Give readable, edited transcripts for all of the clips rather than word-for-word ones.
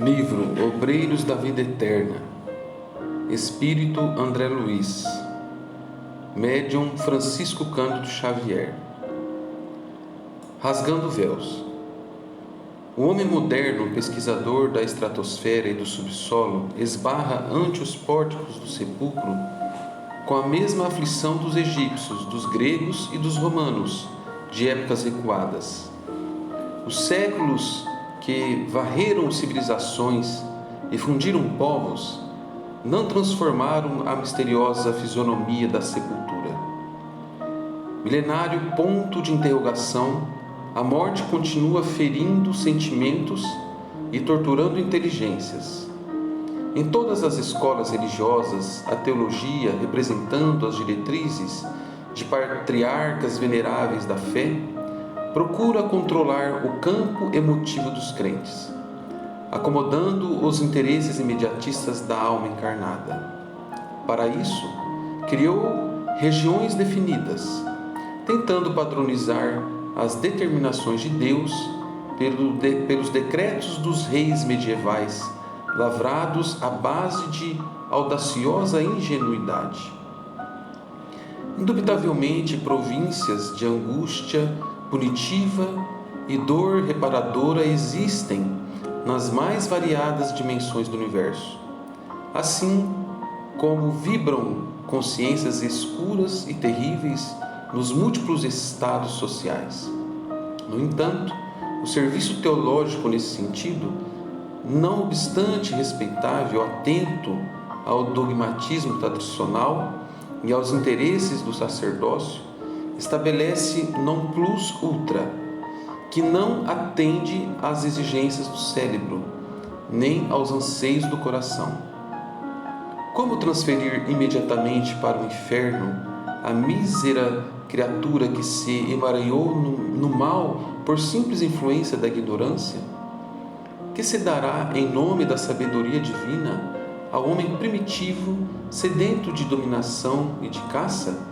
Livro Obreiros da Vida Eterna. Espírito André Luiz. Médium Francisco Cândido Xavier. Rasgando véus. O homem moderno, pesquisador da estratosfera e do subsolo, esbarra ante os pórticos do sepulcro com a mesma aflição dos egípcios, dos gregos e dos romanos, de épocas recuadas. Os séculos que varreram civilizações e fundiram povos, não transformaram a misteriosa fisionomia da sepultura. Milenário ponto de interrogação, a morte continua ferindo sentimentos e torturando inteligências. Em todas as escolas religiosas, a teologia, representando as diretrizes de patriarcas veneráveis da fé, procura controlar o campo emotivo dos crentes, acomodando os interesses imediatistas da alma encarnada. Para isso, criou regiões definidas, tentando padronizar as determinações de Deus pelos decretos dos reis medievais, lavrados à base de audaciosa ingenuidade. Indubitavelmente, províncias de angústia punitiva e dor reparadora existem nas mais variadas dimensões do universo, assim como vibram consciências escuras e terríveis nos múltiplos estados sociais. No entanto, o serviço teológico nesse sentido, não obstante respeitável, atento ao dogmatismo tradicional e aos interesses do sacerdócio, estabelece non plus ultra, que não atende às exigências do cérebro, nem aos anseios do coração. Como transferir imediatamente para o inferno a mísera criatura que se emaranhou no mal por simples influência da ignorância? Que se dará em nome da sabedoria divina ao homem primitivo, sedento de dominação e de caça?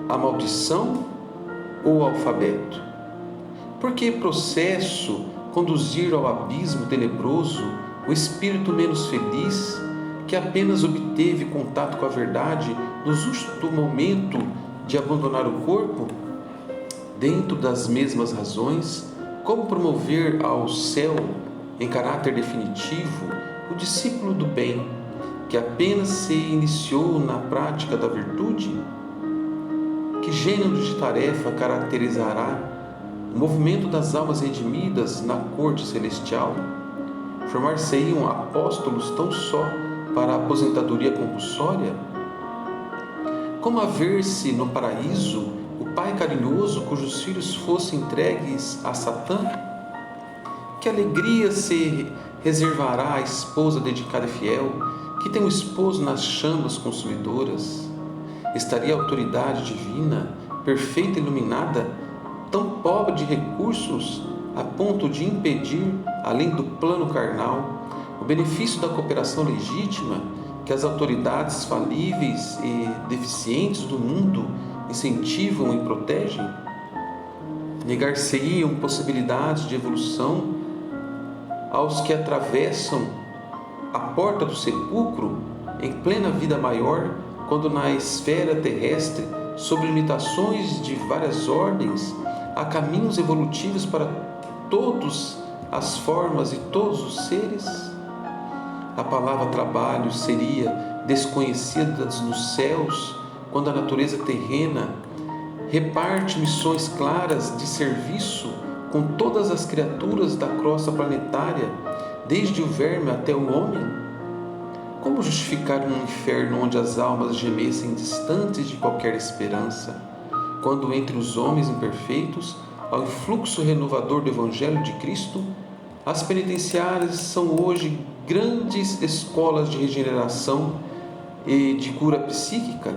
A maldição ou o alfabeto? Por que processo conduzir ao abismo tenebroso o espírito menos feliz, que apenas obteve contato com a verdade no justo momento de abandonar o corpo? Dentro das mesmas razões, como promover ao céu, em caráter definitivo, o discípulo do bem, que apenas se iniciou na prática da virtude? Que gênero de tarefa caracterizará o movimento das almas redimidas na corte celestial? Formar-se-iam apóstolos tão só para a aposentadoria compulsória? Como haver-se no paraíso o pai carinhoso cujos filhos fossem entregues a Satã? Que alegria se reservará à esposa dedicada e fiel, que tem o esposo nas chamas consumidoras? Estaria a autoridade divina, perfeita e iluminada, tão pobre de recursos a ponto de impedir, além do plano carnal, o benefício da cooperação legítima que as autoridades falíveis e deficientes do mundo incentivam e protegem? Negar-se-iam possibilidades de evolução aos que atravessam a porta do sepulcro em plena vida maior, quando na esfera terrestre, sob limitações de várias ordens, há caminhos evolutivos para todas as formas e todos os seres? A palavra trabalho seria desconhecida nos céus, quando a natureza terrena reparte missões claras de serviço com todas as criaturas da crosta planetária, desde o verme até o homem? Como justificar um inferno onde as almas gemessem distantes de qualquer esperança, quando entre os homens imperfeitos, ao influxo renovador do Evangelho de Cristo, as penitenciárias são hoje grandes escolas de regeneração e de cura psíquica?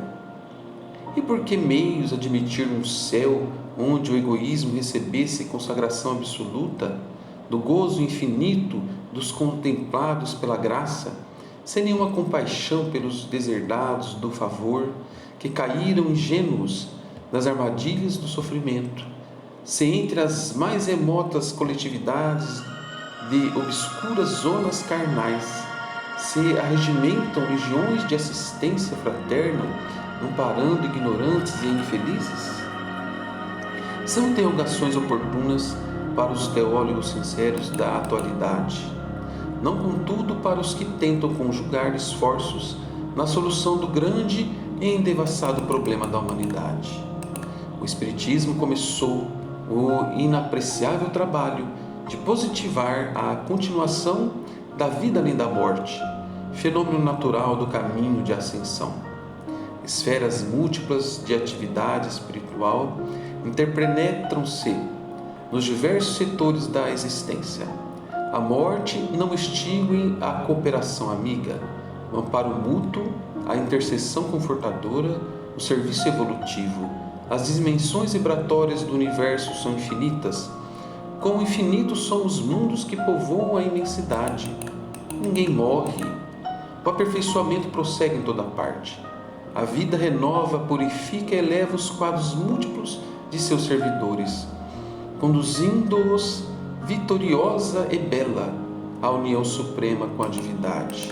E por que meios admitir um céu onde o egoísmo recebesse consagração absoluta, do gozo infinito dos contemplados pela graça, sem nenhuma compaixão pelos deserdados do favor, que caíram ingênuos nas armadilhas do sofrimento, se entre as mais remotas coletividades de obscuras zonas carnais se arregimentam legiões de assistência fraterna, amparando ignorantes e infelizes? São interrogações oportunas para os teólogos sinceros da atualidade, não contudo para os que tentam conjugar esforços na solução do grande e endevassado problema da humanidade. O Espiritismo começou o inapreciável trabalho de positivar a continuação da vida além da morte, fenômeno natural do caminho de ascensão. Esferas múltiplas de atividade espiritual interpenetram-se nos diversos setores da existência. A morte não extingue a cooperação amiga, o amparo mútuo, a intercessão confortadora, o serviço evolutivo. As dimensões vibratórias do universo são infinitas. Quão infinitos são os mundos que povoam a imensidade. Ninguém morre. O aperfeiçoamento prossegue em toda parte. A vida renova, purifica e eleva os quadros múltiplos de seus servidores, conduzindo-os vitoriosa e bela à união suprema com a divindade.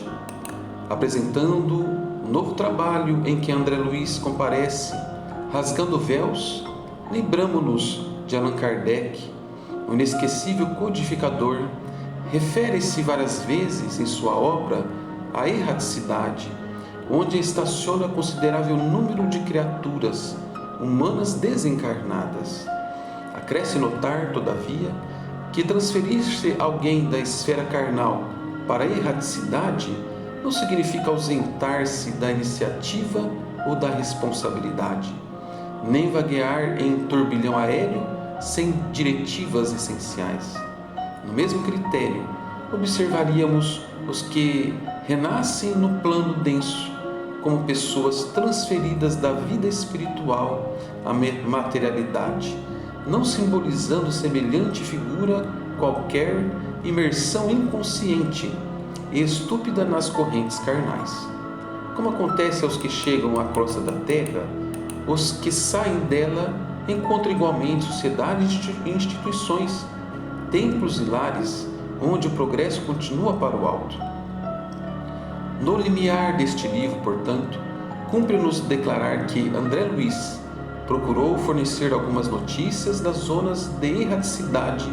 Apresentando um novo trabalho em que André Luiz comparece, rasgando véus, lembramo-nos de Allan Kardec, o inesquecível codificador. Refere-se várias vezes em sua obra à erraticidade, onde estaciona considerável número de criaturas humanas desencarnadas. Acresce notar, todavia, que transferir-se alguém da esfera carnal para a erraticidade não significa ausentar-se da iniciativa ou da responsabilidade, nem vaguear em turbilhão aéreo sem diretivas essenciais. No mesmo critério, observaríamos os que renascem no plano denso, como pessoas transferidas da vida espiritual à materialidade, não simbolizando semelhante figura qualquer imersão inconsciente e estúpida nas correntes carnais. Como acontece aos que chegam à crosta da terra, os que saem dela encontram igualmente sociedades e instituições, templos e lares, onde o progresso continua para o alto. No limiar deste livro, portanto, cumpre-nos declarar que André Luiz procurou fornecer algumas notícias das zonas de erraticidade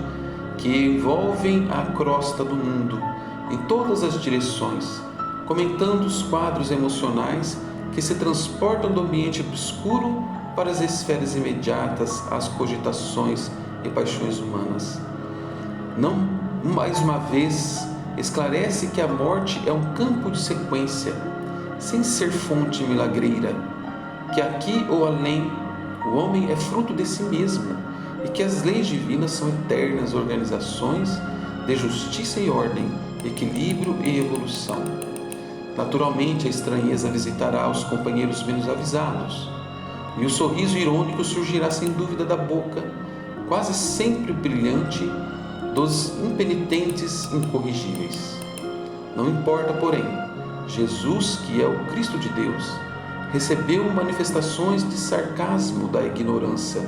que envolvem a crosta do mundo em todas as direções, comentando os quadros emocionais que se transportam do ambiente obscuro para as esferas imediatas às cogitações e paixões humanas. Não mais uma vez esclarece que a morte é um campo de sequência, sem ser fonte milagreira, que aqui ou além o homem é fruto de si mesmo e que as leis divinas são eternas organizações de justiça e ordem, equilíbrio e evolução. Naturalmente, a estranheza visitará os companheiros menos avisados, e o sorriso irônico surgirá sem dúvida da boca, quase sempre brilhante, dos impenitentes incorrigíveis. Não importa, porém, Jesus, que é o Cristo de Deus, recebeu manifestações de sarcasmo da ignorância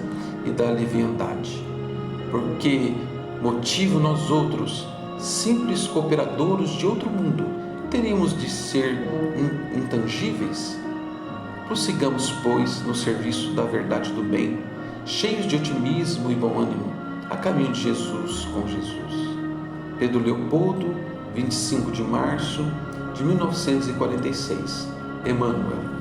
e da leviandade. Por que motivo nós outros, simples cooperadores de outro mundo, teríamos de ser intangíveis? Prossigamos, pois, no serviço da verdade do bem, cheios de otimismo e bom ânimo, a caminho de Jesus com Jesus. Pedro Leopoldo, 25 de março de 1946. Emmanuel.